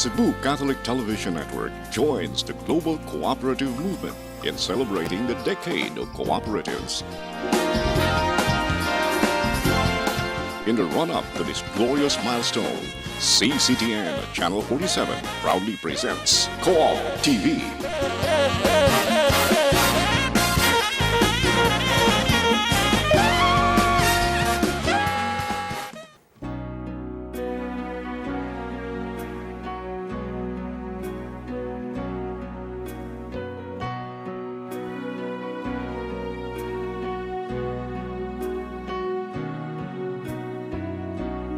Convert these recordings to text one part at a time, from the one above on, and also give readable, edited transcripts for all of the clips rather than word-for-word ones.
Cebu Catholic Television Network joins the global cooperative movement in celebrating the decade of cooperatives. In the run-up to this glorious milestone, CCTN Channel 47 proudly presents Co-op TV.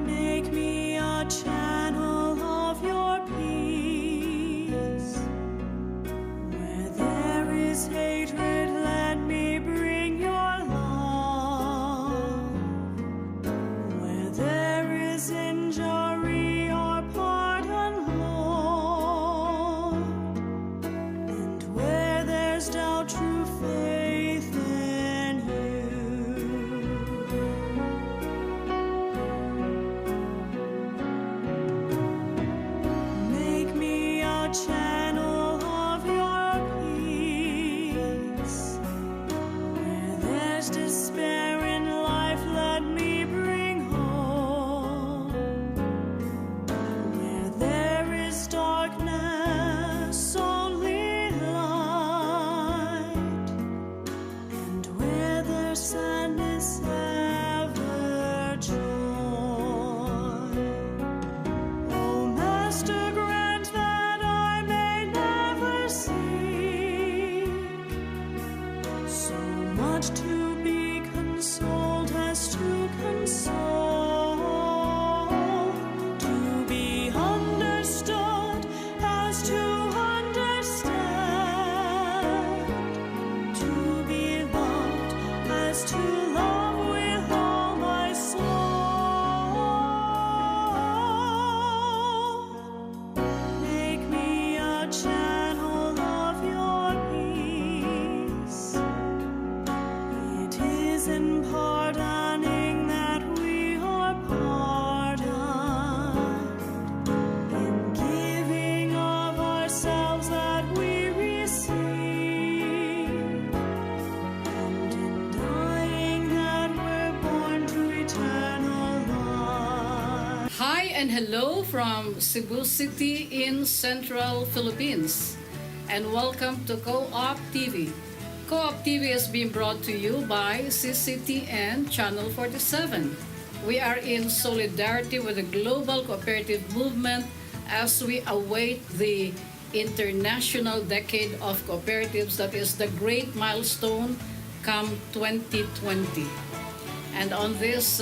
Make me a channel of your peace. Where there is hatred, let me bring your love. Where there is injury or pardon, Lord. And where there's doubt, true faith in you. Make me a channel of your peace. Where there's despair in life, let me bring hope. Where there is darkness, only light. And where there's sadness, ever joy. O Master, grant that I may never seek so much to be consoled as to console, to be understood as to understand, to be loved as to love with all my soul. Make me a channel of your peace. It is in pardoning that we are pardoned, in giving of ourselves that we receive, and in dying that we're born to eternal life. Hi and hello from Cebu City in Central Philippines, and welcome to Co-op TV. Co-op TV is being brought to you by CCTN Channel 47. We are in solidarity with the global cooperative movement as we await the International Decade of Cooperatives, that is the great milestone come 2020. And on this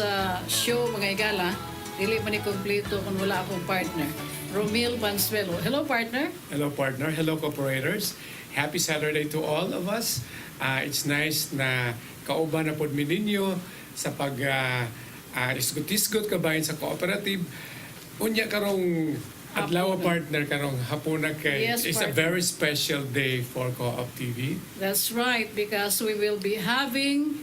show, mga igala, dili man ni kompleto kung wala akong partner. Romil Bansuelo. Hello, partner. Hello, partner. Hello, cooperators. Happy Saturday to all of us. It's nice na kauban na pod mi ninyo sa pag isgot-isgot kabayan sa cooperative. Unya karong adlaw, partner, karong hapuna kay Yes, it's a partner. very special day for Co-op TV. That's right, because we will be having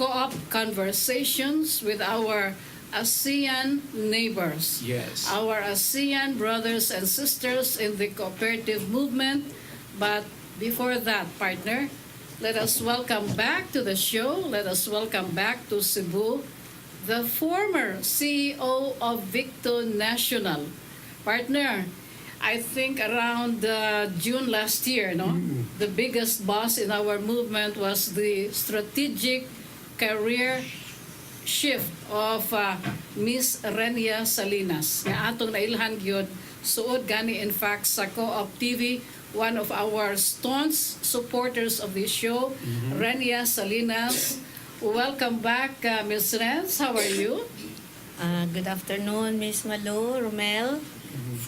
co-op conversations with our ASEAN neighbors. Yes. Our ASEAN brothers and sisters in the cooperative movement. But before that, partner, let us welcome back to the show. Let us welcome back to Cebu the former CEO of Victo National. Partner, I think around June last year, no? The biggest boss in our movement was the strategic career shift of Miss Renia Salinas. Nga atong nailhan gyud suod gani in fact sa Co-op TV, one of our staunch supporters of this show, Renia Salinas. Welcome back, Miss Rens. How are you? Good afternoon, Miss Malu, Romel,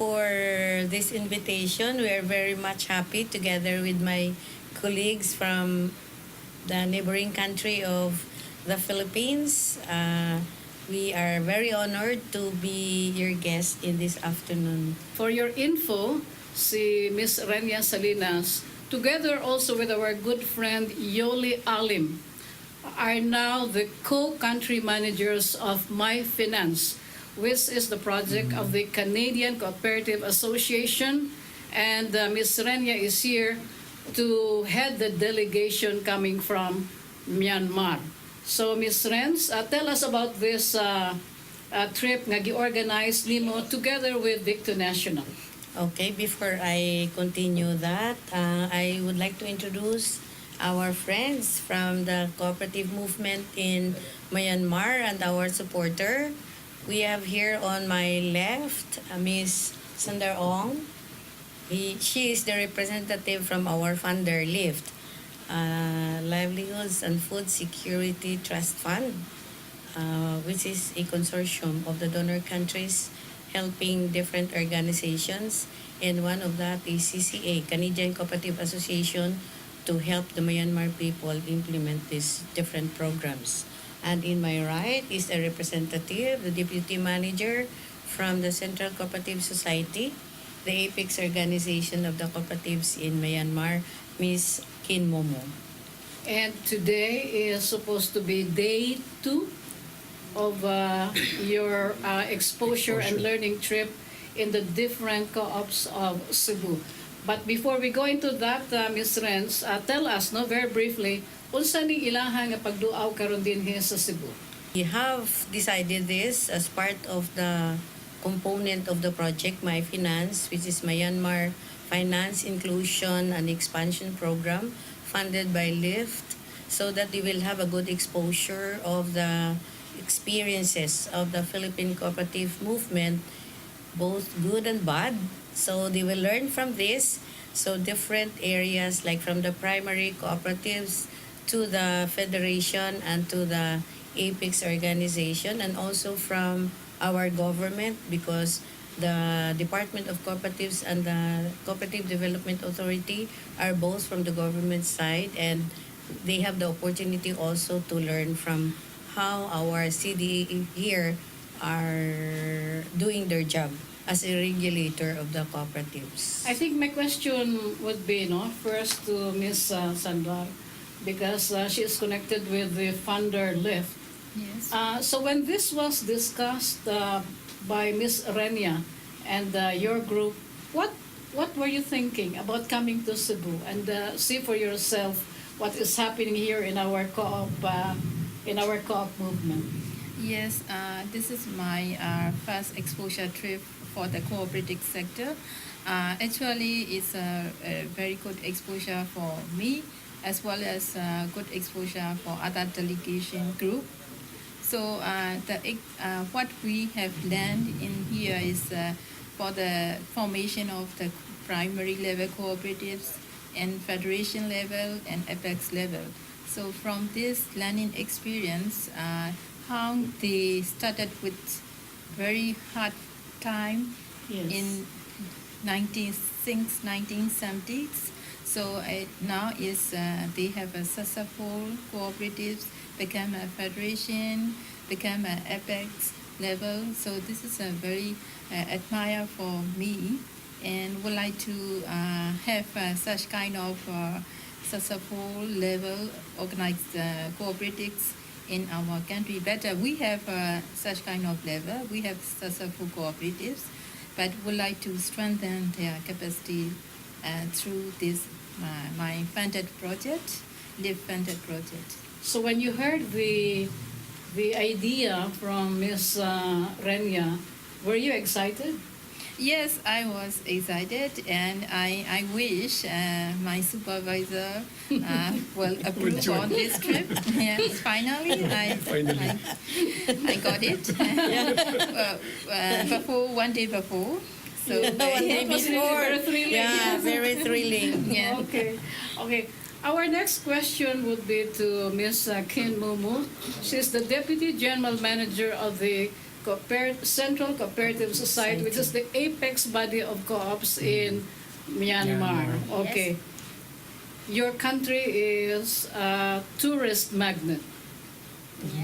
for this invitation. We are very much happy together with my colleagues from the neighboring country of the Philippines. We are very honored to be your guest in this afternoon. For your info, si Miss Renia Salinas, together also with our good friend Yoli Alim, are now the co-country managers of My Finance, which is the project of the Canadian Cooperative Association. And Ms. Renia is here to head the delegation coming from Myanmar. So Ms. Renz, tell us about this trip nga gi-organize nimo together with Victo National. Okay, before I continue that, I would like to introduce our friends from the cooperative movement in Myanmar and our supporter. We have here on my left, Ms. Sandar Ong. She is the representative from our funder, LIFT, Livelihoods and Food Security Trust Fund, which is a consortium of the donor countries helping different organizations. And one of that is CCA, Canadian Cooperative Association, to help the Myanmar people implement these different programs. And in my right is a representative, the deputy manager from the Central Cooperative Society, the apex organization of the cooperatives in Myanmar, Ms. Kin Momo. And today is supposed to be day 2 of your exposure and learning trip in the different co-ops of Cebu. But before we go into that, Ms. Renz, tell us, no, very briefly, unsa ni ilahang nga pagduaw karon dinhi sa Cebu? We have decided this as part of the component of the project, My Finance, which is Myanmar Finance Inclusion and Expansion Program, funded by LIFT, so that they will have a good exposure of the experiences of the Philippine cooperative movement, both good and bad. So they will learn from this. So different areas, like from the primary cooperatives to the federation and to the apex organization, and also from our government, because the Department of Cooperatives and the Cooperative Development Authority are both from the government side, and they have the opportunity also to learn from how our CDA here are doing their job as a regulator of the cooperatives. I think my question would be, no, first to Ms. Sandar, because she is connected with the funder LIFT. Yes. So when this was discussed by Ms. Renia and your group, what were you thinking about coming to Cebu and see for yourself what is happening here in our co-op movement? Yes, this is my first exposure trip for the cooperative sector. Actually, it's a very good exposure for me, as well as good exposure for other delegation group. So what we have learned in here is for the formation of the primary level cooperatives and federation level and apex level. So from this learning experience, how they started with very hard time Yes. in 1970s. So now is they have a successful cooperatives, become a federation, become an apex level. So this is a very admire for me, and would like to have such kind of successful level organized cooperatives in our country. But we have such kind of level. We have successful cooperatives, but would like to strengthen their capacity through this my funded project, LIVE funded project. So when you heard the idea from Ms. Renia, were you excited? Yes, I was excited, and I wish my supervisor will approve on this trip. Yes, finally, I got it. Before, one day before. So One day It was really before. very thrilling. Yeah, very thrilling. yeah. Okay. Our next question would be to Ms. Kin Mumu. She's the Deputy General Manager of the Central Cooperative Society, which is the apex body of co-ops in Myanmar. Okay. Your country is a tourist magnet.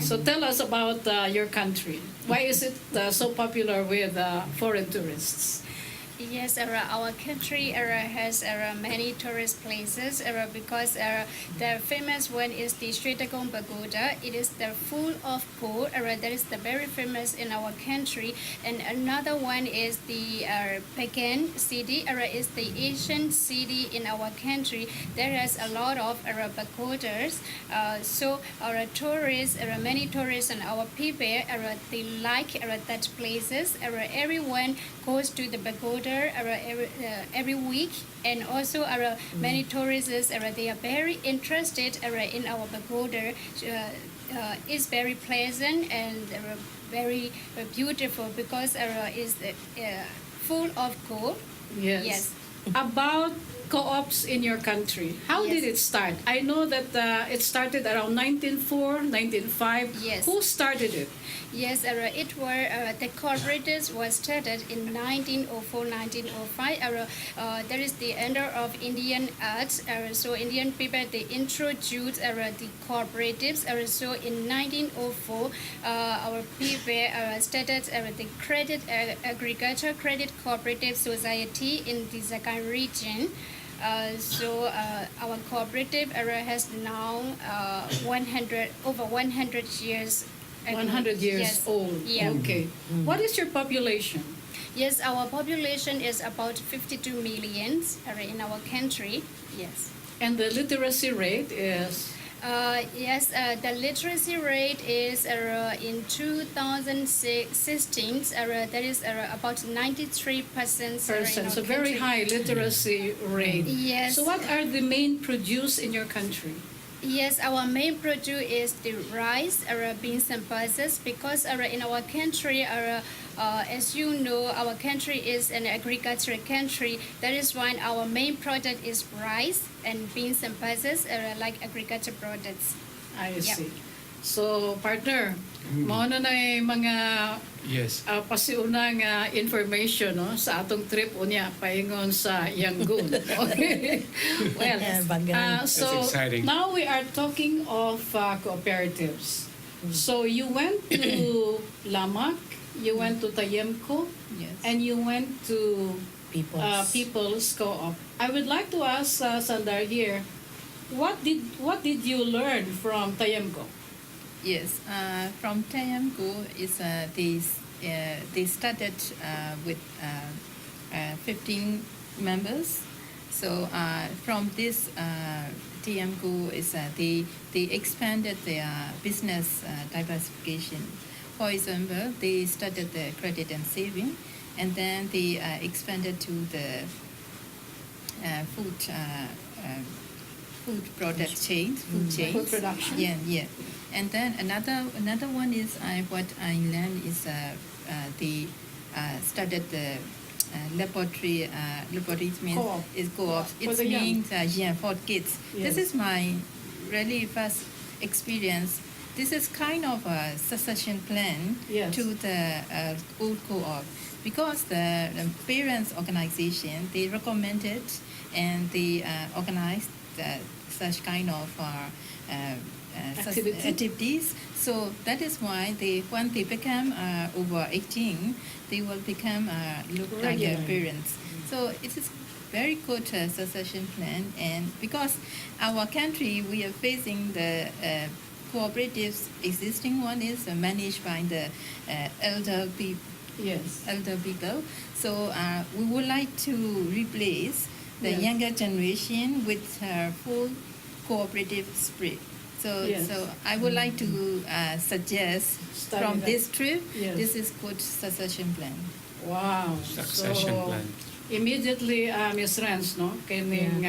So tell us about your country. Why is it so popular with foreign tourists? Yes, our country has many tourist places because the famous one is the Sritagong Pagoda. It is the full of gold. That is the very famous in our country. And another one is the Peking city. Is the Asian city in our country. There has a lot of pagodas. So our tourists, many tourists and our people, they like that places. Everyone goes to the pagoda every week, and also many tourists they are very interested in our pagoda. It's very pleasant and very beautiful because it's full of gold. Yes. Yes. About co-ops in your country, how Yes. did it start? I know that it started around 1904, 1905. Yes. Who started it? Yes, it were the cooperatives was started in 1904, 1905. There is the under of Indian arts. So Indian people they introduced the cooperatives. So in 1904, our people started the credit agriculture credit cooperative society in the Zakhan region. So our cooperative has now 100 years. 100 years Yes. old. Yeah. Okay. What is your population? Yes, our population is about 52 millions in our country. Yes. And the literacy rate is Yes, the literacy rate is in 2016. That is about 93%. so very high literacy rate. Yes. So what are the main produce in your country? Yes, our main produce is the rice, beans and pulses because in our country, as you know, our country is an agricultural country. That is why our main product is rice and beans and pulses, like agriculture products. I Yep. see. So, partner, mao na nay mga Yes. pasiunang information no sa atong trip unya paingon sa Yangon. Okay. Well, so That's exciting. now we are talking of cooperatives. So you went to Lamak, you went to Tayemco, Yes. and you went to People's. People's Co-op. I would like to ask Sandar here, what did you learn from Tayemco? Yes, from Tayamgo is they started with 15 members. So from this TMGO is they expanded their business diversification. For example, they started the credit and saving, and then they expanded to the food. Food product chains, food chains. Food production. Yeah. And then another one is what I learned is they started the laboratory. Laboratory means Co-op. is co-op. For It the young. means for kids. Yes. This is my really first experience. This is kind of a succession plan Yes. to the old co-op because the parents organization they recommended and they organized such kind of activities. So that is why when they become over 18, they will become look like Regular. parents. So it is very good succession plan, and because our country we are facing the cooperatives existing one is managed by the elder people. Yes. Elder people. So we would like to replace the Yes. younger generation with full cooperative spirit. So, Yes. so I would like to suggest Study from that. this trip, Yes. this is good succession plan. Wow. Succession So, plan. Immediately, Ms. Renz, no, kining,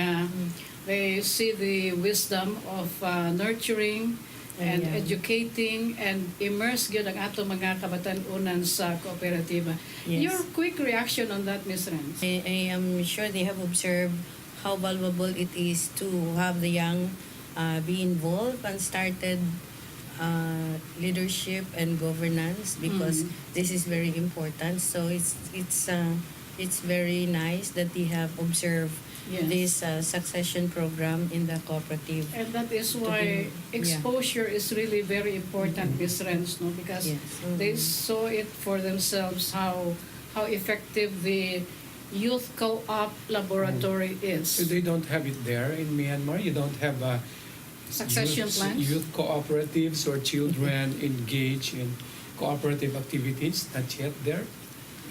they see the wisdom of nurturing and Yeah. educating and immerse gyud ang ato mga kabatan-unan sa kooperatiba. Yes. Your quick reaction on that, Ms. Renz? I am sure they have observed how valuable it is to have the young be involved and started leadership and governance because this is very important. So it's very nice that they have observed Yes. this succession program in the cooperative. And that is why exposure is really very important, Ms. Renz, no? Because Yes. they saw it for themselves how effective the Youth Co-op Laboratory So is? they don't have it there in Myanmar. You don't have Succession plans? youth cooperatives or children engage in cooperative activities. Not yet there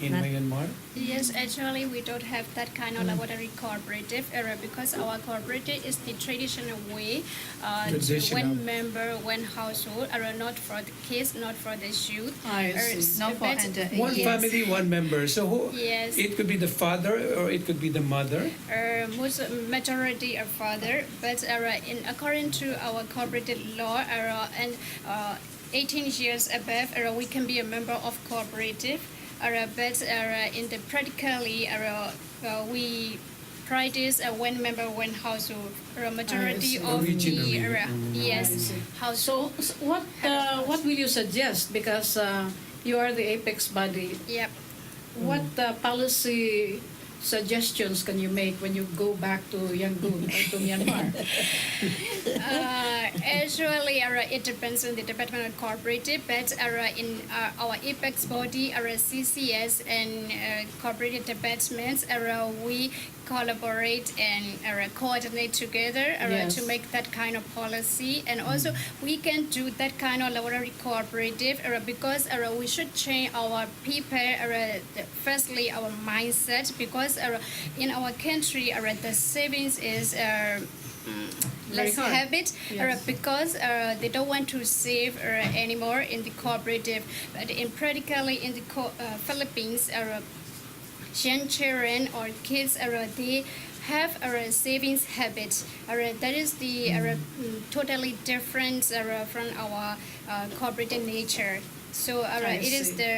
in Not- Myanmar. Yes, actually, we don't have that kind of laboratory cooperative area because our cooperative is the traditional way to Traditional. one member, one household, not for the kids, not for the youth. I see. Not for but- under One Yes. family, one member. So who? Yes. It could be the father or it could be the mother. Most majority are father, but in according to our cooperative law, and 18 years above, we can be a member of cooperative. But in the practically, we practice one member, one household. Majority see. of the Originally. yes I see. household. So what will you suggest? Because you are the apex body. Yep. What policy suggestions can you make when you go back to Yangon or to Myanmar? Actually, it depends on the Department of Cooperative, but in our apex body, our CCS and cooperative departments, we collaborate and coordinate together Yes. to make that kind of policy. And also, we can do that kind of laboratory cooperative because we should change our people, firstly, our mindset, because in our country, the savings is Very less hard. habit Yes. because they don't want to save anymore in the cooperative. But in practically in the Philippines, young children or kids, they have a savings habit. That is the totally different from our cooperative nature. So I it is see.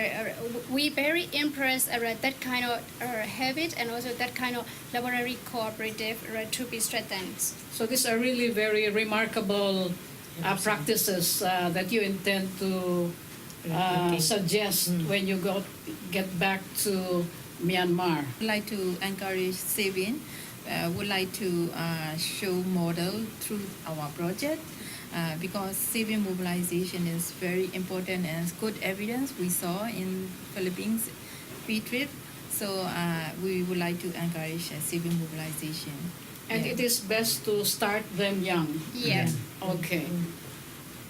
we very impressed that kind of habit and also that kind of laboratory cooperative to be strengthened. So these are really very remarkable practices that you intend to suggest when you get back to Myanmar. Would like to encourage saving. Would like to show model through our project. Because saving mobilization is very important and it's good evidence we saw in Philippines pre-trip. So we would like to encourage saving mobilization. And Yeah. it is best to start them young. Yeah. Okay.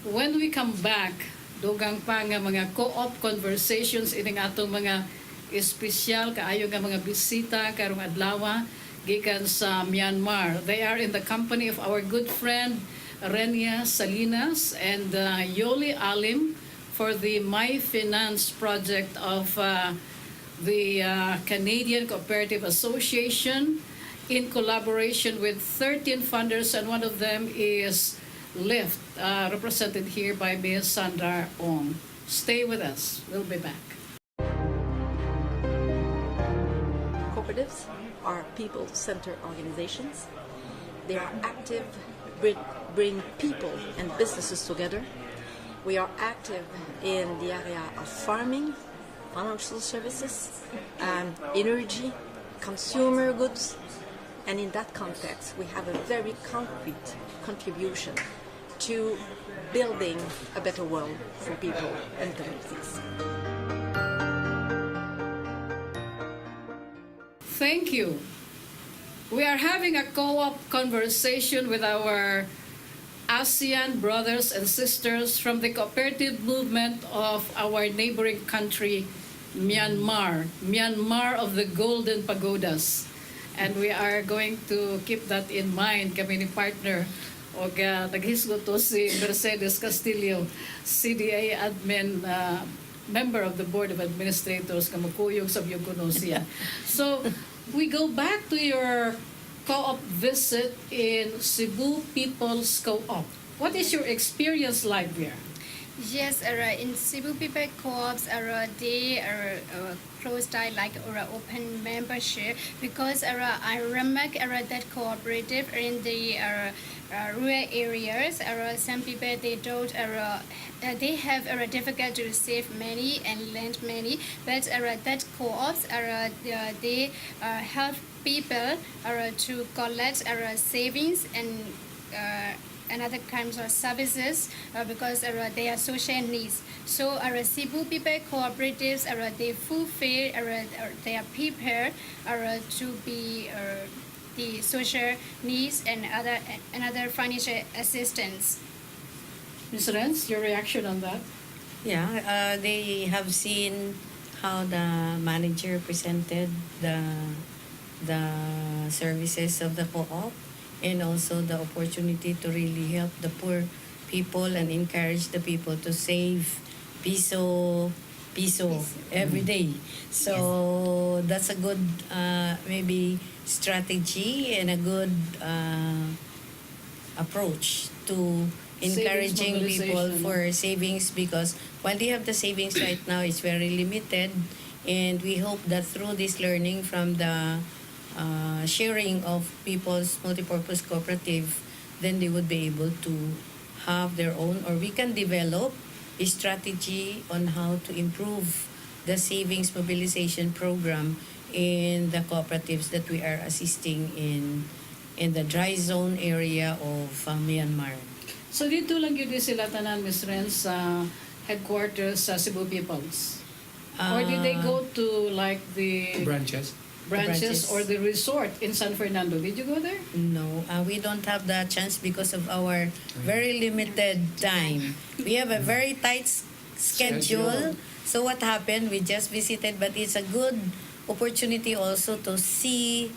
When we come back, dugang pa nga mga co-op conversations ining atong mga espesyal kaayo nga mga bisita karong adlaw gikan sa Myanmar. They are in the company of our good friend Renia Salinas and Yoli Alim for the My Finance project of the Canadian Cooperative Association in collaboration with 13 funders, and one of them is LIFT, represented here by Ms. Sandra Ong. Stay with us. We'll be back. Cooperatives are people-centered organizations. They are active, bring people and businesses together. We are active in the area of farming, financial services, energy, consumer goods, and in that context, we have a very concrete contribution to building a better world for people and communities. Thank you. We are having a co-op conversation with our ASEAN brothers and sisters from the cooperative movement of our neighboring country, Myanmar. Myanmar of the Golden Pagodas. And we are going to keep that in mind, kami ni partner. O naghisgo to si Mercedes Castillo, CDA admin, member of the Board of Administrators, kamukuyog sa Biyog siya. So, we go back to your co-op visit in Cebu People's Co-op. What is your experience like there? Yes, in Cebu People Co-ops, they are closed down like open membership because I remark that cooperative in the rural areas. Some people they don't they have difficult to save money and lend money, but that co-ops they help people to collect savings and another kinds of services because they are social needs. So Cebu people cooperatives they fulfill they are prepared to be the social needs and other financial assistance. Ms. Renz, your reaction on that? Yeah, they have seen how the manager presented the services of the co-op, and also the opportunity to really help the poor people and encourage the people to save piso every day. So that's a good maybe strategy and a good approach to encouraging people mobilization. for savings, because while they have the savings right now, it's very limited, and we hope that through this learning from the sharing of people's multipurpose cooperative, then they would be able to have their own, or we can develop a strategy on how to improve the savings mobilization program in the cooperatives that we are assisting in the dry zone area of Myanmar. So dito lang yun sila tanan, Ms. Renz, sa headquarters sa Cebu Peoples? Or did they go to like the Branches. branches or the resort in San Fernando? Did you go there? No, we don't have the chance because of our very limited time. We have a very tight schedule. So what happened? We just visited, but it's a good opportunity also to see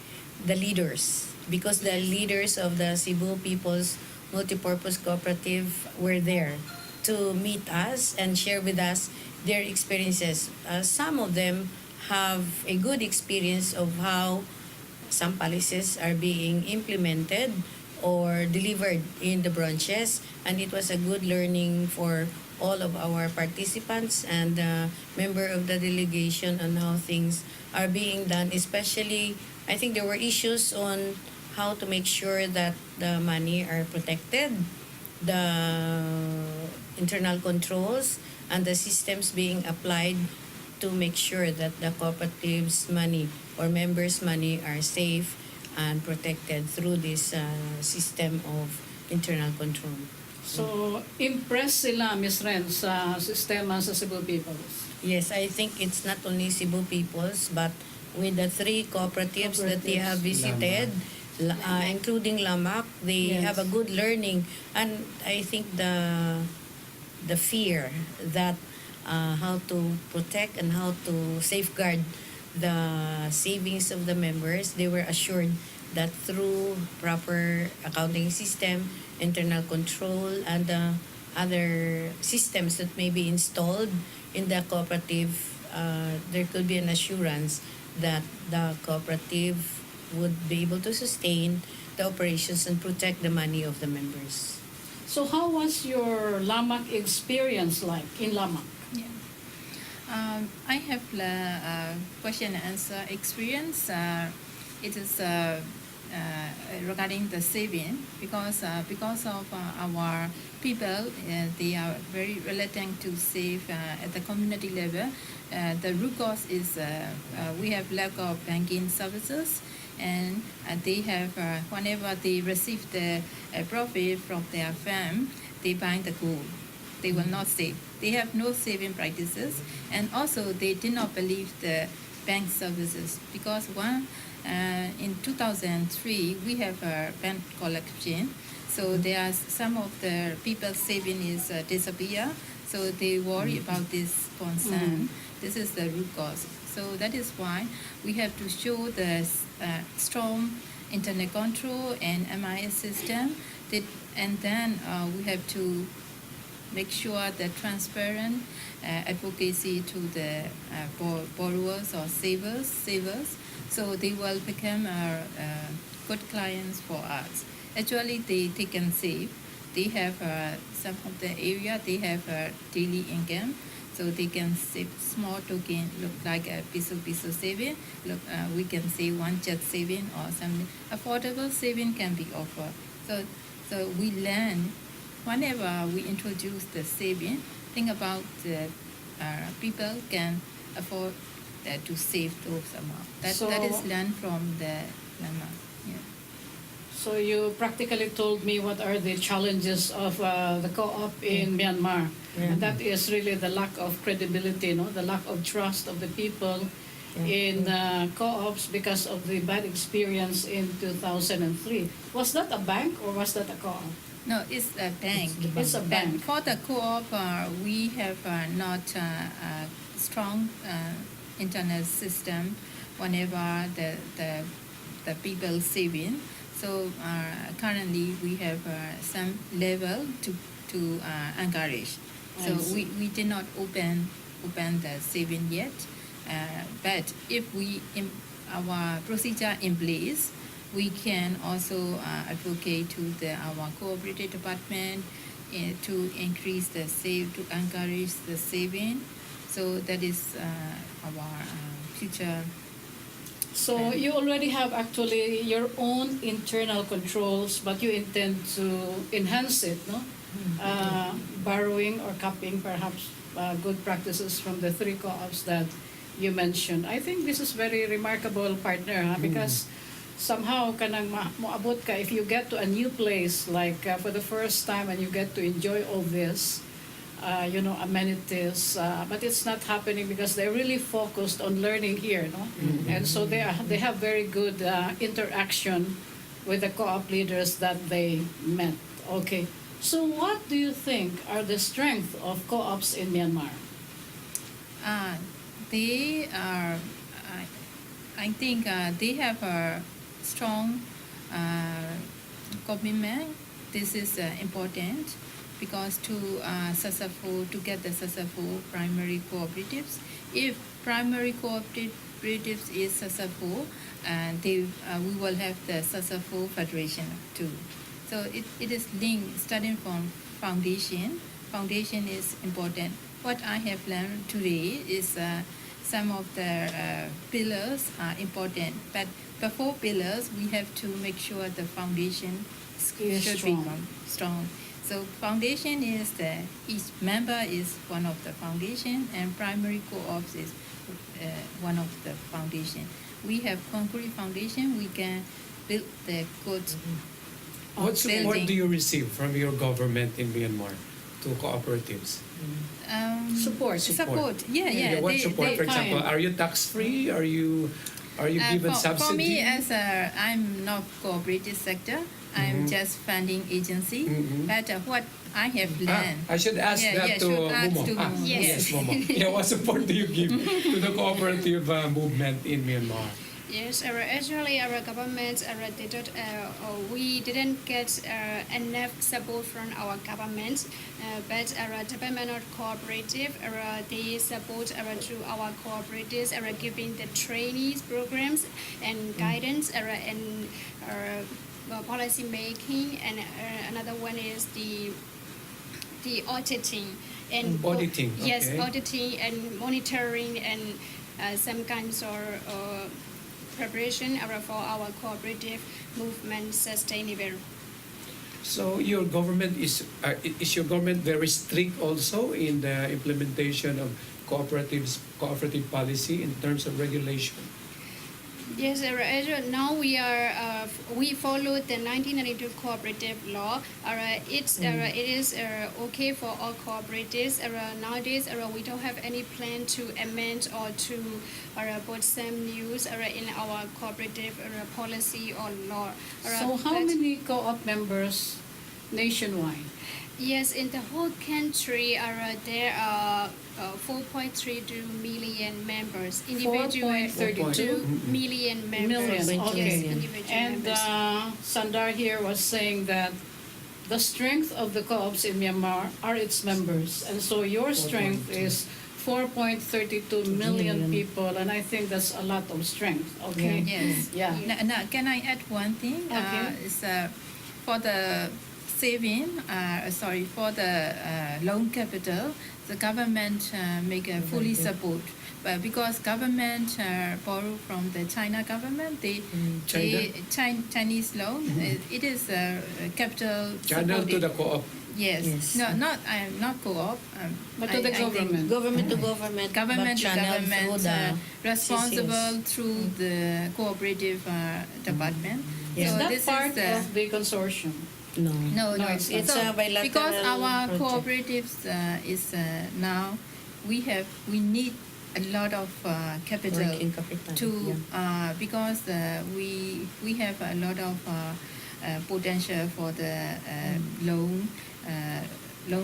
the leaders, because the leaders of the Cebu People's Multipurpose Cooperative were there to meet us and share with us their experiences. Some of them have a good experience of how some policies are being implemented or delivered in the branches, and it was a good learning for all of our participants and member of the delegation on how things are being done. Especially, I think there were issues on how to make sure that the money are protected, the internal controls, and the systems being applied to make sure that the cooperatives' money or members' money are safe and protected through this system of internal control. So, impressed sila, Ms. Renz, sa sistema sa Cebu Peoples. Yes, I think it's not only Cebu Peoples, but with the three cooperatives that they have visited, including Lamak, they Yes. have a good learning. And I think the fear that how to protect and how to safeguard the savings of the members, they were assured that through proper accounting system, internal control, and other systems that may be installed in the cooperative, there could be an assurance that the cooperative would be able to sustain the operations and protect the money of the members. So, how was your Lamak experience like in Lamak? Yeah. I have the question and answer experience. It is regarding the saving, because of our people, they are very reluctant to save at the community level. The root cause is we have lack of banking services, and they have whenever they receive the profit from their farm, they buy the gold. They will not save. They have no saving practices, and also they did not believe the bank services, because in 2003 we have a bank collection, so there are some of the people saving is disappear, so they worry about this concern. This is the root cause. So that is why we have to show the strong internet control and MIS system, and then we have to make sure the transparent advocacy to the borrowers or savers, so they will become good clients for us. Actually, they can save. They have some of the area, they have daily income, so they can save small token, look like a piso saving. Look, we can say one jet saving or something. Affordable saving can be offered. So we learn whenever we introduce the saving. Think about the people can afford to save those amounts. That is learned from the landmark. Yeah. So you practically told me what are the challenges of the co-op in Myanmar. And that is really the lack of credibility, no? The lack of trust of the people in co-ops because of the bad experience in 2003. Was that a bank or was that a co-op? No, it's a bank. It's a bank. For the co-op, we have not a strong internet system whenever the people saving. So currently we have some level to encourage. So we did not open the saving yet. But if our procedure in place, we can also advocate to our cooperative department to increase the to encourage the saving. So that is our future. So you already have actually your own internal controls, but you intend to enhance it, no? Borrowing or copying perhaps good practices from the three co-ops that you mentioned. I think this is very remarkable, partner, because somehow kanang moabot ka if you get to a new place like for the first time and you get to enjoy all this amenities, but it's not happening because they're really focused on learning here, no? And so they have very good interaction with the co-op leaders that they met. Okay, so what do you think are the strengths of co-ops in Myanmar? They are, I think they have a strong commitment. This is important because to get the successful primary cooperatives, if primary cooperatives is successful, we will have the successful federation too. So it is linked, starting from foundation. Foundation is important. What I have learned today is some of the pillars are important, but before pillars, we have to make sure the foundation should be strong. So foundation is each member is one of the foundation, and primary co-ops is one of the foundation. We have concrete foundation. We can build the good. What support do you receive from your government in Myanmar to cooperatives? Support. Yeah. What support? They For example, are you tax free? Are you given subsidy? For me, I'm not cooperative sector. I'm just funding agency. But what I have learned. I should ask that to Momo. Yes. Momo. Yeah, what support do you give to the cooperative movement in Myanmar? Yes, actually our government we didn't get enough support from our government, but our Department of Cooperative they support through our cooperatives giving the trainees programs and guidance and policy making, and another one is the auditing and auditing. Yes, okay. auditing and monitoring and some kinds of preparation for our cooperative movement sustainable. So your government is your government very strict also in the implementation of cooperative policy in terms of regulation? Yes, now we follow the 1992 cooperative law. It is okay for all cooperatives. Nowadays, we don't have any plan to amend or to put some news in our cooperative policy or law. So how many co-op members nationwide? Yes, in the whole country, there are 4.32 million members. 4.32 million members. Million, okay. Yes, individual And members. Sandar here was saying that the strength of the co-ops in Myanmar are its members. And so your strength is 4.32 million people, and I think that's a lot of strength, okay? Yes. Yeah. Now, can I add one thing? Okay. For the saving, for the loan capital, the government make a fully support. But because government borrow from the China government, Chinese loan, it is capital Channel supported. to the co-op. Yes. No, not co-op. But to the government. Government to government. Government to channel through government the responsible through the cooperative department. Is So that this part is the- of the consortium? No. No, No, no, it's not. so It's a bilateral because our project. cooperatives is now we need a lot of capital Working capital, to because we have a lot of potential for the loan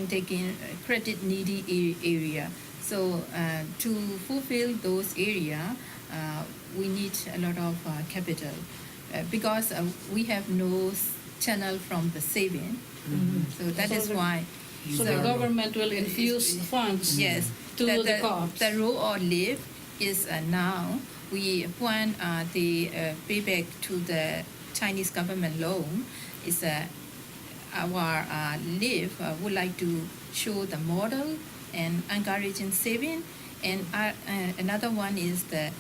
taking credit needy area. So to fulfill those area, we need a lot of capital because we have no channel from the saving. So that So is the- why. So the government will infuse funds Yes, to the co-ops. the rule or live is now we want the payback to the Chinese government loan is our live would like to show the model and encouraging saving, and another one is the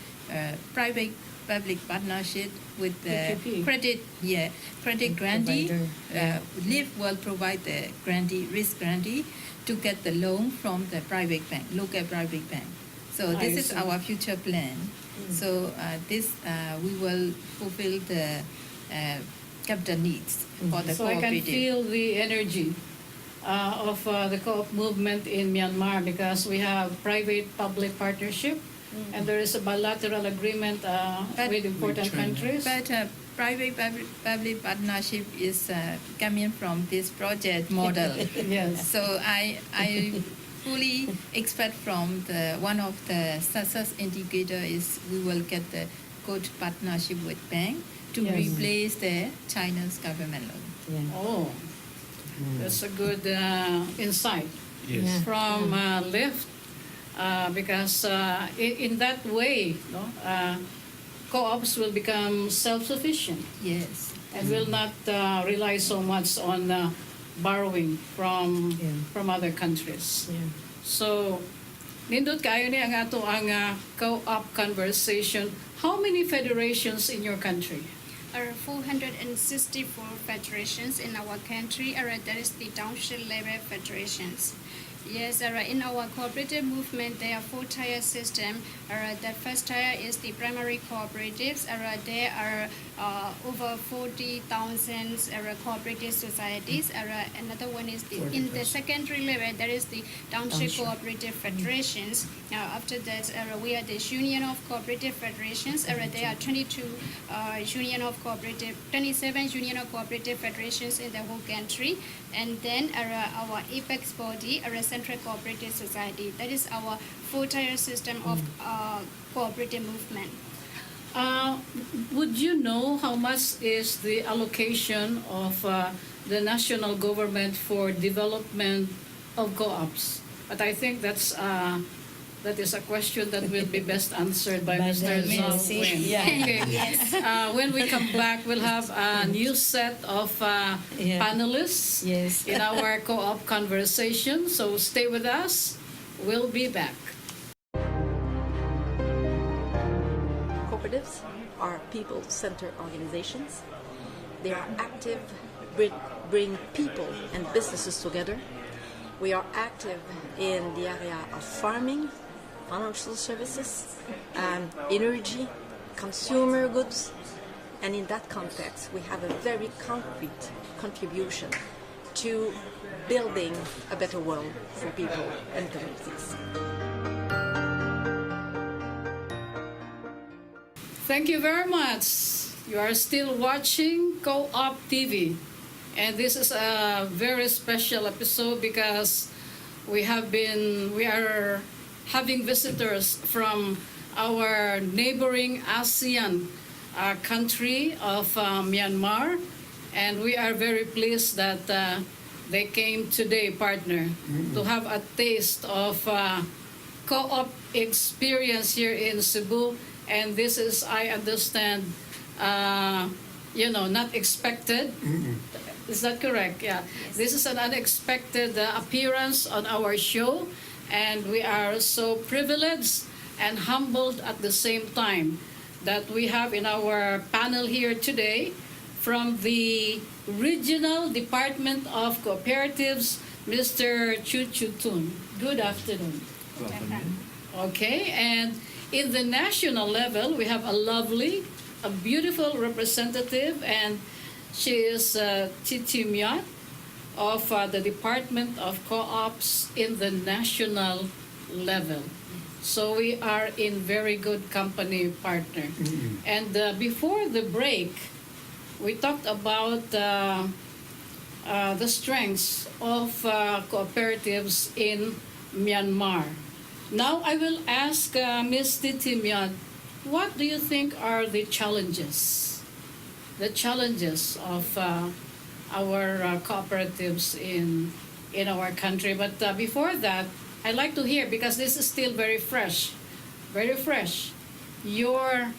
private public partnership with the PPP. credit grantee. Provider. Live will provide the grantee risk grantee to get the loan from the private bank, local private bank. So I this is see. our future plan. So this we will fulfill the capital needs for the So I can cooperative. feel the energy of the co-op movement in Myanmar because we have private-public partnership and there is a bilateral agreement But- with important With China. countries. But public partnership is coming from this project model. Yes. So I fully expect from the one of the success indicator is we will get the good partnership with bank to Yes. replace the China's government loan. Yeah. Oh, that's a good insight Yes. Yeah. from Lyft because in that way, no, co-ops will become self-sufficient Yes. and will not rely so much on borrowing from Yeah. from other countries. Yeah. So, nindot kayo ni ang ato ang co-op conversation. How many federations in your country? Are 464 federations in our country. That is the township level federations. Yes, in our cooperative movement, there are 4-tier system. The first tier is the primary cooperatives. There are over 40,000 cooperative societies. Another one is in the secondary level, there is the township cooperative federations. After that, we are the Union of Cooperative Federations. There are 27 Union of Cooperative Federations in the whole country. And then our apex body, Central Cooperative Society. That is our 4-tier system of cooperative movement. Would you know how much is the allocation of the national government for development of co-ops? But I think that is a question that will be best answered by By Mr. the Zhao ministry. Wen. Yeah. Okay. When we come back, we'll have a new set of Yeah. panelists Yes. in our co-op conversation. So stay with us. We'll be back. Cooperatives are people-centered organizations. They are active, bring people and businesses together. We are active in the area of farming, financial services, energy, consumer goods, and in that context, we have a very concrete contribution to building a better world for people and communities. Thank you very much. You are still watching Co-op TV. And this is a very special episode because we are having visitors from our neighboring ASEAN country of Myanmar. And we are very pleased that they came today, partner, to have a taste of co-op experience here in Cebu. And this is, I understand, not expected. Is that correct? Yeah. This is an unexpected appearance on our show, and we are so privileged and humbled at the same time that we have in our panel here today from the Regional Department of Cooperatives, Mr. Chu Chu Tun. Good afternoon. Okay, and in the national level, we have a lovely a beautiful representative, and she is Titi Myat of the Department of Co-ops in the national level. So we are in very good company, partner. And before the break, we talked about the strengths of cooperatives in Myanmar. Now I will ask Ms. Titi Myat, what do you think are the challenges? The challenges of our cooperatives in our country. But before that, I'd like to hear, because this is still very fresh, your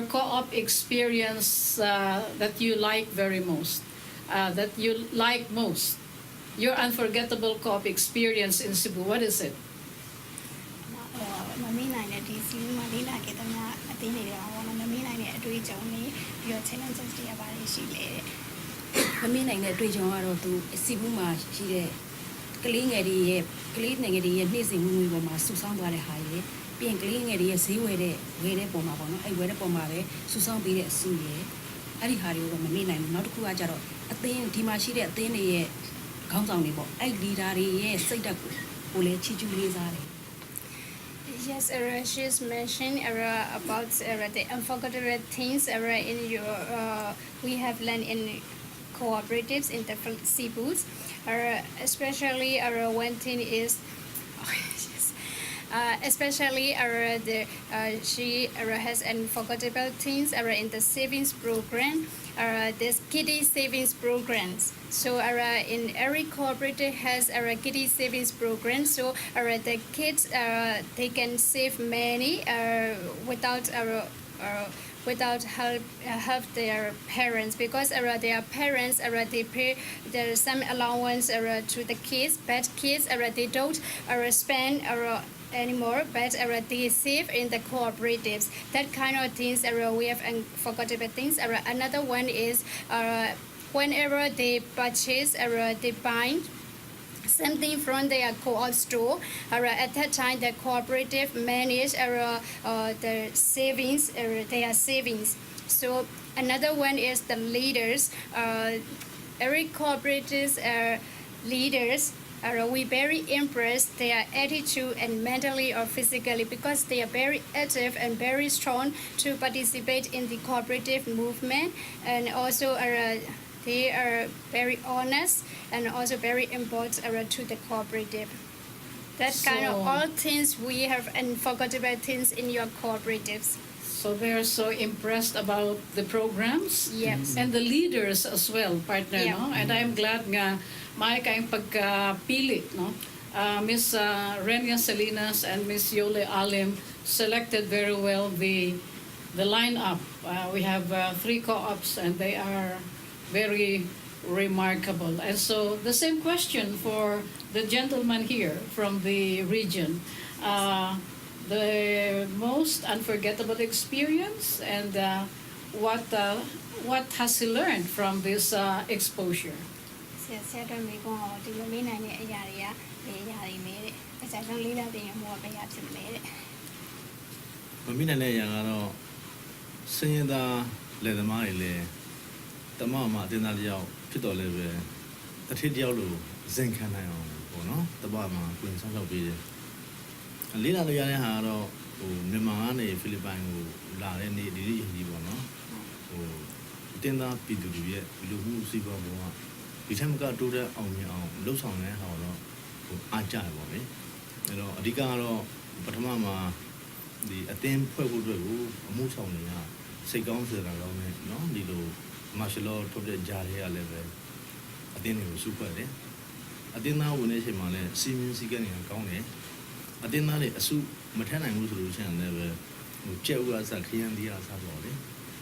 co-op experience that you like very most, that you like most, your unforgettable co-op experience in Cebu. What is it? မမေးနိုင်တဲ့ဒီစီးမလေးလာခဲ့တဲ့အတင်းတွေတော့ဘာမှမမေးနိုင်တဲ့အတွေ့အကြုံတွေပြီးတော့ challenges တွေပါလေရှိလေတဲ့ မမေ့နိုင်တဲ့အတွေ့အကြုံကတော့သူအစီဘူးမှာရှိတဲ့ကလေးငယ်တွေရဲ့နေ့စဉ်ဝင်ဝင်ပေါ်မှာစူဆောင်းသွားတဲ့ဟာတွေပြီးရင်ကလေးငယ်တွေရဲ့ဈေးဝယ်တဲ့ပုံမှာပေါ့နော်အဲ့ဝယ်တဲ့ပုံမှာပဲစူဆောင်းပေးတဲ့အစုရဲ့အဲ့ဒီဟာတွေကိုတော့မမေ့နိုင်ဘူးနောက်တစ်ခုကကြတော့အသင်းဒီမှာရှိတဲ့အသင်းတွေရဲ့ခေါင်းဆောင်တွေပေါ့အဲ့ leader တွေရဲ့စိတ်ဓာတ်ကိုလည်းချီးကျူးလေးစားတယ် Yes, she's mentioned about the unforgettable things in your we have learned in cooperatives in the Cebus. Especially one thing is especially she has unforgettable things in the savings program. This kiddie savings programs. So in every cooperative has a kiddie savings program. So the kids they can save money without help their parents, because their parents they pay there's some allowance to the kids, but kids they don't spend anymore, but they save in the cooperatives. That kind of things we have unforgettable things. Another one is whenever they purchase they buy something from their co-op store. At that time, the cooperative manage the savings, their savings. So another one is the leaders. Every cooperatives leaders. We very impressed their attitude and mentally or physically, because they are very active and very strong to participate in the cooperative movement, and also they are very honest and also very important to the cooperative. That kind of So- all things we have unforgettable things in your cooperatives. So they're so impressed about the programs Yes. and the leaders as well, partner, Yeah. no? And I'm glad nga may kayong pagpili, no? Miss Renia Salinas and Miss Yole Alim selected very well the lineup. We have 3 co-ops, and they are very remarkable. And so the same question for the gentleman here from the region. The most unforgettable experience, and what has he learned from this exposure? ဆရာတော်မိကွန်ဒီလိုမေးနိုင်တဲ့အရာတွေကဘယ်အရာတွေလဲတဲ့အစားဆုံးလေးလာတင်ရမှုကဘယ်အရာဖြစ်မလဲတဲ့ မမိနိုင်တဲ့အရာကတော့စင်ရသားလက်သမားတွေလည်းတမမအတင်းသားတယောက်ဖြစ်တော်လဲပဲတထစ်တယောက်လိုဇင်ခံနိုင်အောင်ပေါ့နော်တပမှာကိုယ်ဆောင်ဆောင်ပေးတယ်လေးလာလို့ရတဲ့ဟာကတော့ဟိုမြန်မာကနေဖိလစ်ပိုင်ကိုလာတဲ့နေ့ဒီအကြီးပေါ့နော်ဟိုအတင်းသားပြည်သူတွေရဲ့လူမှုစီးပွားဘဝဒီထက်မကတိုးတက်အောင်မြင်အောင်လှုပ်ဆောင်နေတဲ့ဟာတော့ဟိုအားကြရပါမယ်အဲ့တော့အဓိကကတော့ပထမမှာဒီအတင်းဖွဲ့ဖို့အတွက်ကိုအမှုဆောင်နေရစိတ်ကောင်းစေတာကောင်းတယ်နော်ဒီလိုမာရှယ်လောထုတ်တဲ့ဂျာတွေကလည်းပဲအတင်းတွေကိုစုဖွဲ့တယ်အတင်းသားဝင်နေချိန်မှာလည်းစီမင်းစည်းကမ်းတွေကကောင်းတယ်အတင်းသားတွေအစုမထမ်းနိုင်ဘူးဆိုလို့ရှိရင်လည်းပဲဟိုကြက်ဥကစားခရမ်းတရားစားပေါ့လေ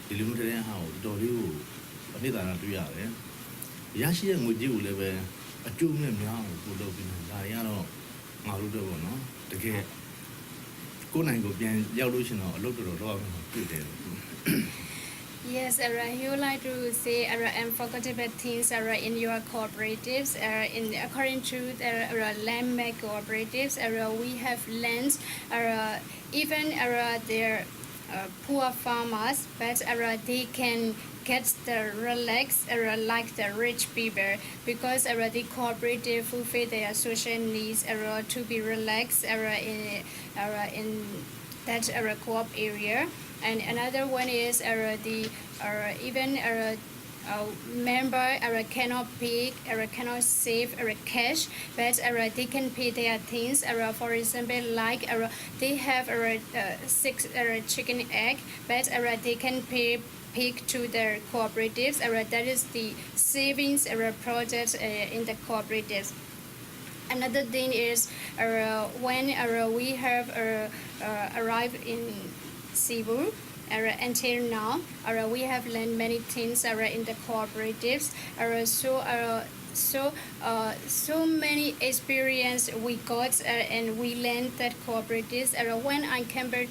ဒီလိုမျိုးတဲ့ဟာကိုတော်လေးကိုအနှစ်သာရတွေ့ရတယ်ရရှိတဲ့ငွေကြေးကိုလည်းပဲအကျိုးနဲ့များအောင်ပို့လုပ်ပြီးတော့ဒါတွေကတော့ငါတို့တော့ပေါ့နော်တကယ်ကိုယ်နိုင်ကိုပြန်ရောက်လို့ရှင်တော့အလုပ်တော်တော်တော့တွေ့တယ် Yes, you would like to say unforgettable things in your cooperatives. According to the landmark cooperatives, we have lands. Even their poor farmers, but they can get the relax like the rich people because the cooperative fulfill their social needs to be relaxed in that co-op area. And another one is the even member cannot pay cannot save cash, but they can pay their things. For example, like they have 6 chicken egg, but they can pay to their cooperatives. That is the savings project in the cooperatives. Another thing is when we have arrived in Cebu. Until now, we have learned many things in the cooperatives. So many experience we got and we learned that cooperatives. When I came back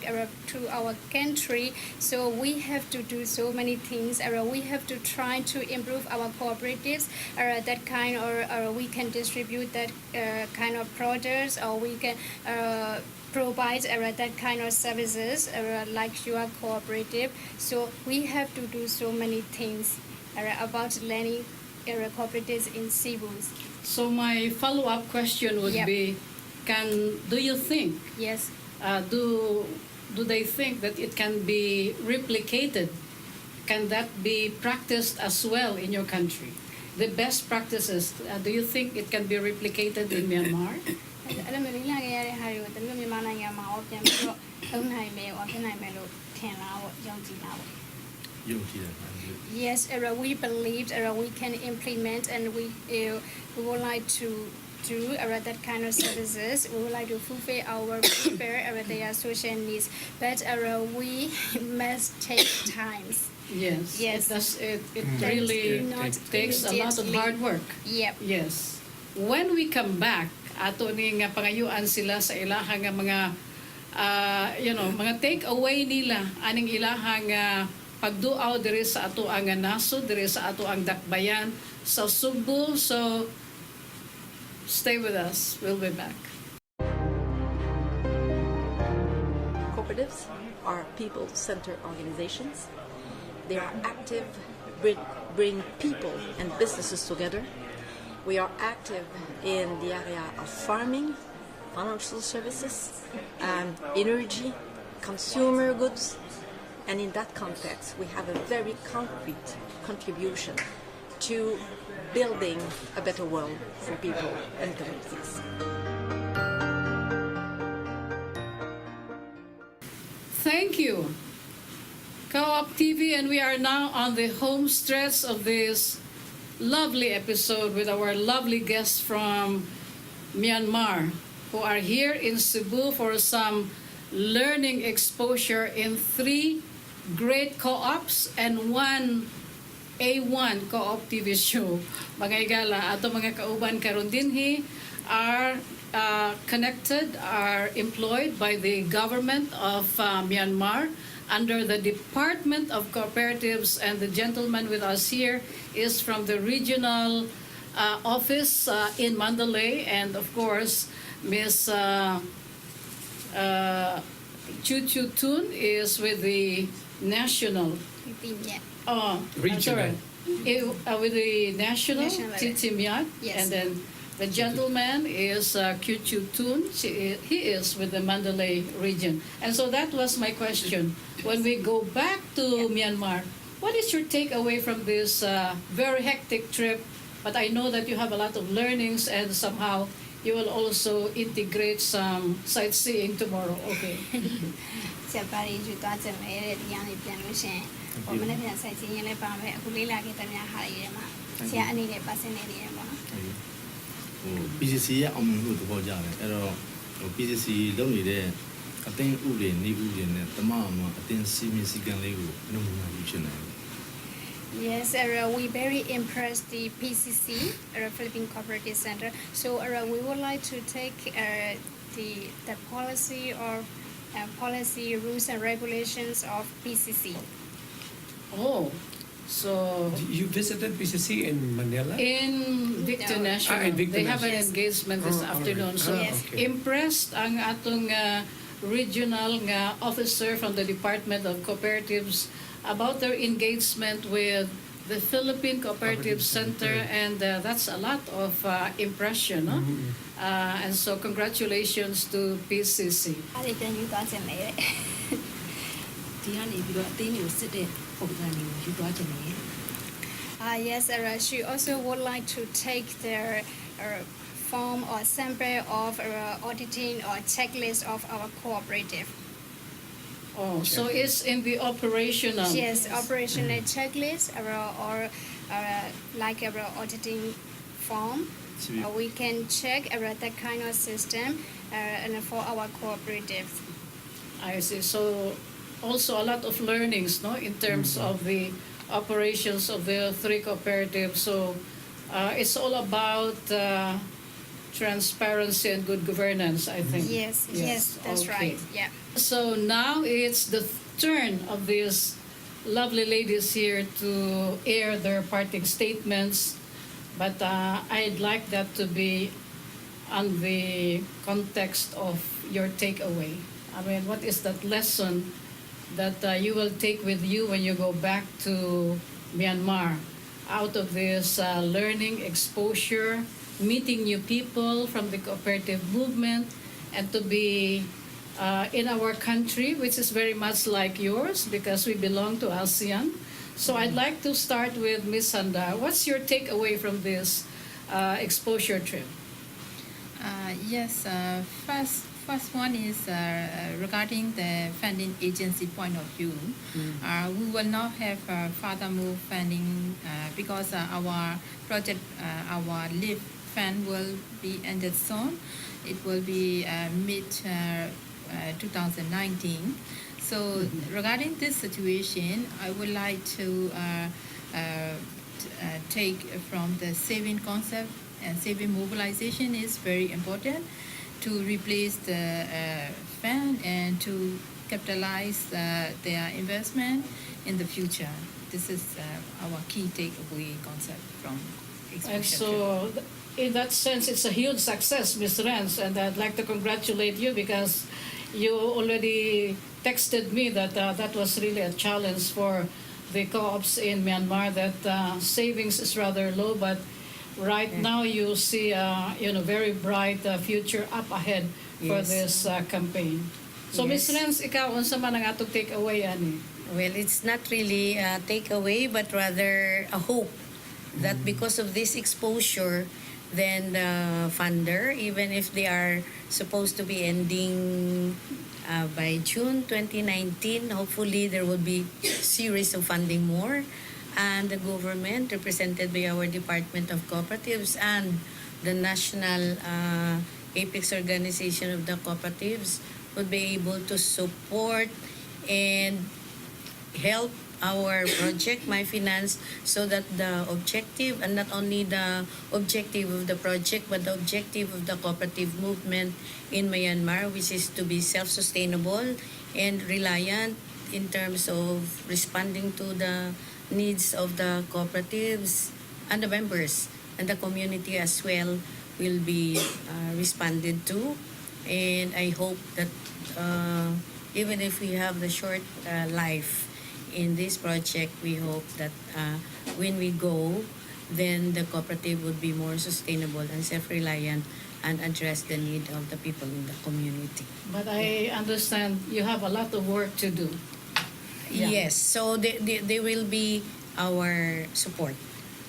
to our country, so we have to do so many things. We have to try to improve our cooperatives. That kind, or we can distribute that kind of products, or we can. Provide that kind of services like your cooperative. So we have to do so many things about learning cooperatives in Cebu. So my follow-up question would Yep. be, do you think, Yes. do they think that it can be replicated? Can that be practiced as well in your country? The best practices, do you think it can be replicated in Myanmar? အဲ့လိုမျိုးလေးလာခဲ့ရတဲ့ဟာတွေကိုတမျိုးမြန်မာနိုင်ငံမှာဟောပြန်ပြီးတော့သုံးနိုင်မယ်ဟောဖြစ်နိုင်မယ်လို့ထင်လားပေါ့ယုံကြည်လားပေါ့ ယုံကြည်တယ် Yes, we believe we can implement and we would like to do that kind of services. We would like to fulfill our people their social needs, but we must take times. Yes. Yes. It really Not takes a lot of immediately. hard work. Yep. Yes. When we come back, ato ni nga pangayuan sila sa ilahang nga mga mga take away nila aning ilahang pagduaw diri sa ato ang nasod, diri sa ato ang dakbayan sa Subo. So stay with us. We'll be back. Cooperatives are people-centered organizations. They are active, bring people and businesses together. We are active in the area of farming, financial services, energy, consumer goods, and in that context, we have a very concrete contribution to building a better world for people and communities. Thank you, Co-op TV, and we are now on the home stretch of this lovely episode with our lovely guests from Myanmar who are here in Cebu for some learning exposure in 3 great co-ops and 1 A1 Co-op TV show. Mga igala, ato mga kauban karon dinhi are connected, are employed by the government of Myanmar under the Department of Cooperatives, and the gentleman with us here is from the regional office in Mandalay, and of course Miss Chu Chu Tun is with the national Regional. with the national National. Titimyat, Yes. and then the gentleman is Kyu Chu Tun. He is with the Mandalay region. And so that was my question. When we go back to Myanmar, what is your takeaway from this very hectic trip? But I know that you have a lot of learnings, and somehow you will also integrate some sightseeing tomorrow. Okay. ဆက်ပါရီယူသွားကြမယ်တဲ့ဒီကနေပြန်လို့ရှိရင်ဟိုမနေ့ပြန်ဆိုင်စီရင်လည်းပါမယ်အခုလေးလာခဲ့တဲ့များဟာတွေထဲမှာဆရာအနေနဲ့ပတ်စင်နေတယ်ပေါ့နော် PCC ရဲ့အောင်မြင်မှုသဘောကျတယ်အဲ့တော့PCC လုပ်နေတဲ့အသင်းဥပဒေနေဥပဒေနဲ့တမန်မှာအသင်းစီမင်းစည်းကမ်းလေးကိုနမူနာယူချင်တယ် Yes, we very impressed the PCC, Philippine Cooperative Center. So we would like to take the policy or policy rules and regulations of PCC. Oh, so You visited PCC in Manila? in Victor No. National, In Victor they have an National. engagement this Oh, afternoon. alright. So Yes. Okay. impressed ang atong regional nga officer from the Department of Cooperatives about their engagement with the Philippine Cooperative Center, and that's a lot of impression, no? And so congratulations to PCC. အားလေးပြန်ယူသွားခြင်းလေဒီကနေပြီးတော့အသေးမျိုးစစ်တဲ့ပုံစံမျိုးယူသွားခြင်းလေ Yes, she also would like to take their form or sample of auditing or checklist of our cooperative. Oh, so it's in the operational. Yes, operational checklist or like our auditing form. We can check that kind of system and for our cooperatives. I see. So also a lot of learnings, no, in terms of the operations of the three cooperatives. So it's all about transparency and good governance, I think. Yes, that's okay. right. Yeah. So now it's the turn of these lovely ladies here to air their parting statements, but I'd like that to be on the context of your takeaway. I mean, what is that lesson that you will take with you when you go back to Myanmar out of this learning, exposure, meeting new people from the cooperative movement, and to be in our country, which is very much like yours because we belong to ASEAN. So I'd like to start with Ms. Sanda. What's your takeaway from this exposure trip? Yes, first one is regarding the funding agency point of view. We will not have further move funding because our project, our LIFT fund will be ended soon. It will be mid 2019. So regarding this situation, I would like to take from the saving concept, and saving mobilization is very important to replace the fund and to capitalize their investment in the future. This is our key takeaway concept from exposure. And so, in that sense, it's a huge success, Ms. Renz, and I'd like to congratulate you because you already texted me that that was really a challenge for the co-ops in Myanmar, that savings is rather low, but right now you see very bright future up ahead for this campaign. So Ms. Renz, ikaw, unsa man ang atong takeaway ani? Well, it's not really a takeaway, but rather a hope that because of this exposure, then the funder, even if they are supposed to be ending by June 2019, hopefully there will be series of funding more, and the government, represented by our Department of Cooperatives and the National Apex Organization of the Cooperatives, would be able to support and help our project, My Finance, so that the objective, and not only the objective of the project, but the objective of the cooperative movement in Myanmar, which is to be self-sustainable and reliant in terms of responding to the needs of the cooperatives and the members and the community as well, will be responded to. And I hope that even if we have the short life in this project, we hope that when we go, then the cooperative would be more sustainable and self-reliant and address the need of the people in the community. But I understand you have a lot of work to do. Yeah. Yes, so they will be our support.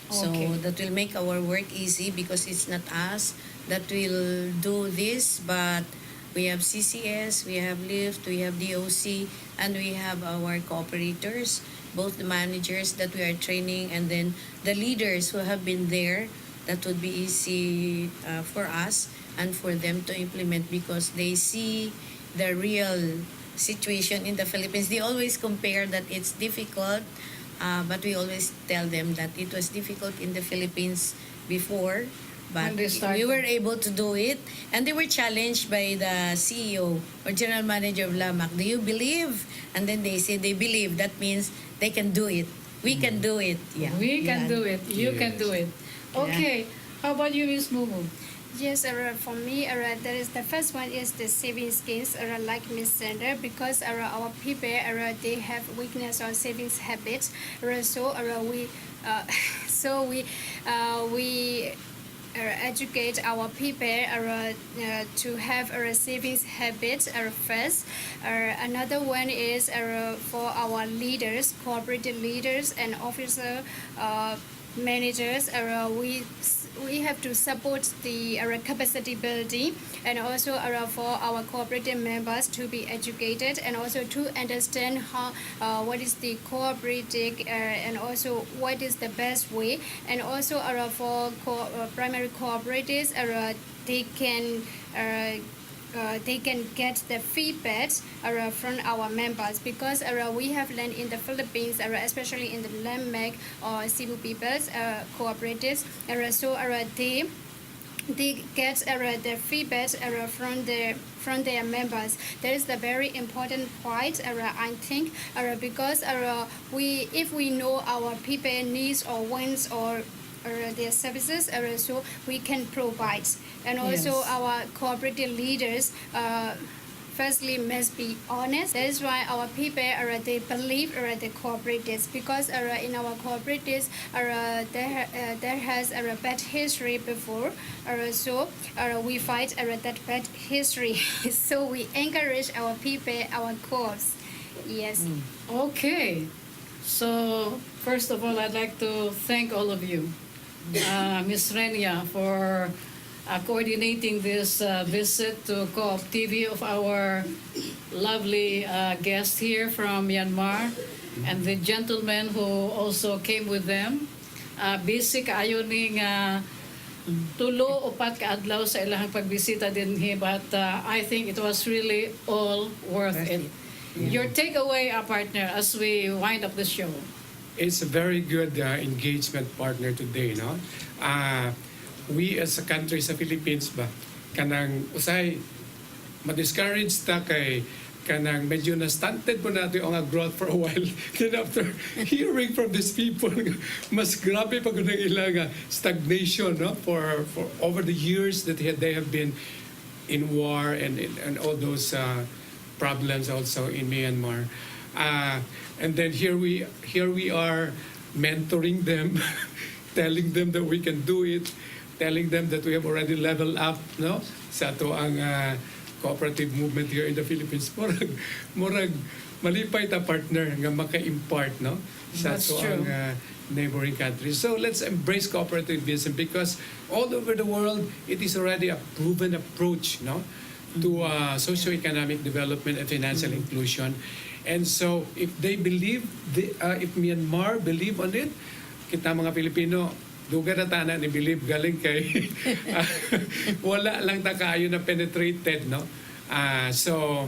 So Okay. that will make our work easy because it's not us that will do this, but we have CCS, we have LIFT, we have DOC, and we have our cooperators, both the managers that we are training and then the leaders who have been there. That would be easy for us and for them to implement because they see the real situation in the Philippines. They always compare that it's difficult, but we always tell them that it was difficult in the Philippines before, but When they started. we were able to do it. And they were challenged by the CEO or general manager of LAMAC. Do you believe? And then they say they believe. That means they can do it. We can do it. Yeah. We can Yeah. do it. You can do it. Okay. How about you, Ms. Mumu? Yes, for me, there is the first one is the saving schemes, like Miss Sandra, because our people, they have weakness on savings habits. So we, so we educate our people to have a savings habit first. Another one is for our leaders, cooperative leaders and officer managers. We have to support the capacity building, and also for our cooperative members to be educated and also to understand how what is the cooperative and also what is the best way, and also for primary cooperatives they can get the feedback from our members, because we have learned in the Philippines, especially in the landmark or Cebu people's cooperatives, so they get the feedback from their members. That is the very important point, I think, because if we know our people needs or wants or their services, so we can provide. And also Yes. our cooperative leaders firstly must be honest. That is why our people they believe the cooperatives, because in our cooperatives there has a bad history before, so we fight that bad history. So we encourage our people, our co-ops. Yes. Okay. So, first of all, I'd like to thank all of you, Ms. Renia, for coordinating this visit to Co-op TV of our lovely guest here from Myanmar, and the gentleman who also came with them. Basic ayon ning tulo upat ka adlaw sa ilahang pagbisita dinhi, but I think it was really all worth it. Your takeaway, partner, as we wind up the show. It's a very good engagement partner today, no? We as a country sa Philippines ba, kanang usay ma-discourage ta kay kanang medyo na stunted po natin ang growth for a while. Then after hearing from these people, mas grabe pa kung ilang stagnation, no? For over the years that they have been in war and all those problems also in Myanmar. And then here we are mentoring them, telling them that we can do it, telling them that we have already leveled up, no? Sa ato ang cooperative movement here in the Philippines. Murag malipay ta partner nga maka-impart, no? Sa That's ato true. ang neighboring countries. So let's embrace cooperativism, because all over the world it is already a proven approach, no? To socio-economic development and financial inclusion. And so if they believe, if Myanmar believe on it, kita mga Pilipino, duga na tanan ni believe galing kay wala lang ta kaayo na penetrated, no? So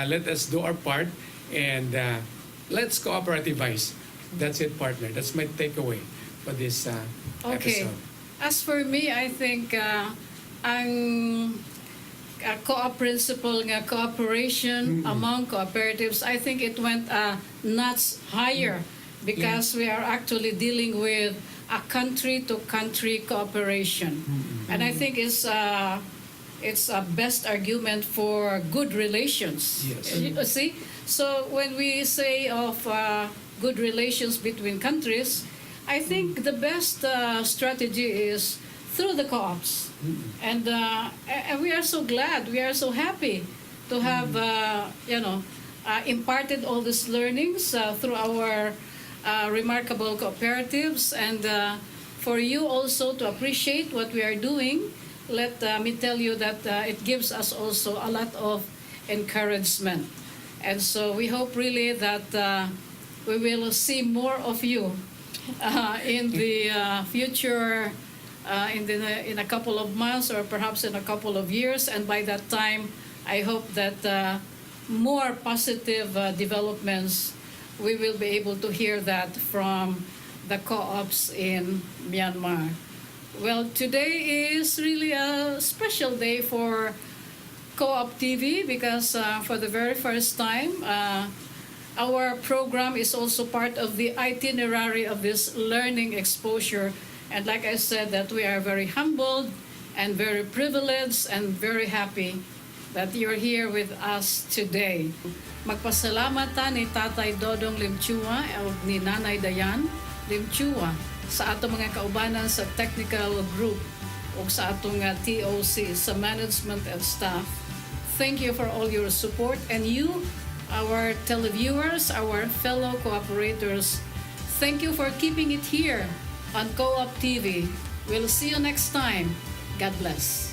let us do our part, and let's cooperativize. That's it, partner. That's my takeaway for this Okay. episode. As for me, I think ang co-op principle nga cooperation among cooperatives, I think it went notch higher, because we are actually dealing with a country-to-country cooperation. And I think it's a best argument for good relations. Yes. You see? So when we say of good relations between countries, I think the best strategy is through the co-ops. And we are so glad, we are so happy to have, imparted all these learnings through our remarkable cooperatives, and for you also to appreciate what we are doing. Let me tell you that it gives us also a lot of encouragement. And so we hope really that we will see more of you in the future, in a couple of months or perhaps in a couple of years. And by that time, I hope that more positive developments, we will be able to hear that from the co-ops in Myanmar. Well, today is really a special day for Co-op TV, because for the very first time, our program is also part of the itinerary of this learning exposure. And like I said, that we are very humbled and very privileged and very happy that you're here with us today. Magpasalamat ta ni Tatay Dodong Limchua o ni Nanay Dayan Limchua sa atong mga kaubanan sa technical group o sa atong TOC, sa management and staff. Thank you for all your support, and you, our televiewers, our fellow cooperators, thank you for keeping it here on Co-op TV. We'll see you next time. God bless.